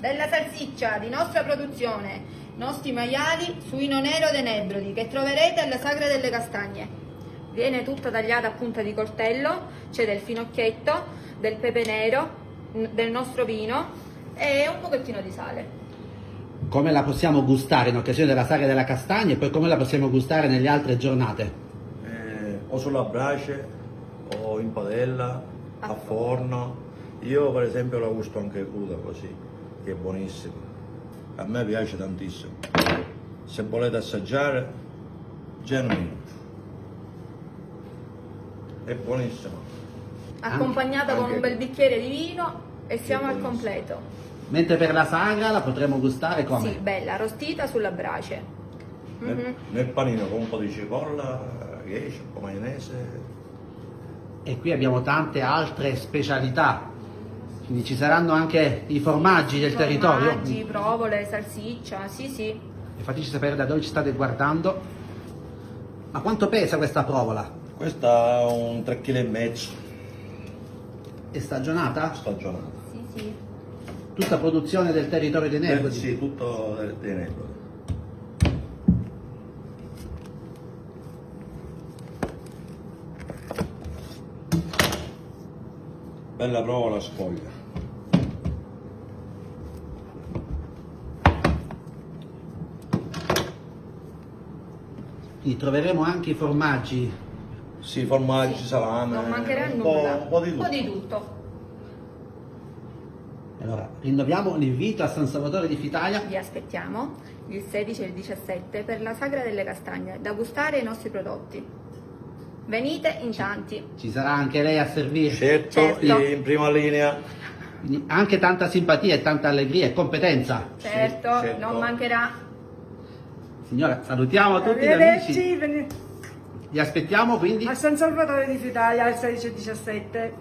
della salsiccia di nostra produzione, nostri maiali suino nero dei Nebrodi, che troverete alla Sagra delle Castagne. Viene tutta tagliata a punta di coltello, c'è del finocchietto, del pepe nero, del nostro vino e un pochettino di sale. Come la possiamo gustare in occasione della Sagra della Castagna e poi come la possiamo gustare nelle altre giornate? O sulla brace o in padella, a forno. Io per esempio la gusto anche cruda così, che è buonissima. A me piace tantissimo. Se volete assaggiare, genuino. È buonissima. Accompagnata con Anche- un bel bicchiere di vino e siamo al buonissimo. completo. Mentre per la Sagra la potremo gustare come? Sì, bella, arrostita sulla brace. Nel panino con un po' di cipolla, ketchup, maionese. E qui abbiamo tante altre specialità, quindi ci saranno anche i formaggi del territorio. Formaggi, provole, salsiccia, sì sì. E fateci sapere da dove ci state guardando. Ma quanto pesa questa provola? Questa ha un 3,5 kg È stagionata? stagionata. Sì, sì. Tutta produzione del territorio dei Nebrodi? Sì, tutto dei Nebrodi. Bella prova la sfoglia. Quindi troveremo anche i formaggi. Sì, formaggi, salame. Non mancherà un nulla. Un po' di tutto. Un po' di tutto. Allora, rinnoviamo l'invito a San Salvatore di Fitalia. Vi aspettiamo il 16 e il 17 per la Sagra delle Castagne, da gustare i nostri prodotti. Venite in tanti. Ci sarà anche lei a servire. Certo, Certo. in prima linea. Quindi anche tanta simpatia e tanta allegria e competenza. Certo, certo. non mancherà. Signora, salutiamo tutti gli amici. Arrivederci, Vi aspettiamo quindi. a San Salvatore di Fitalia il 16 e 17.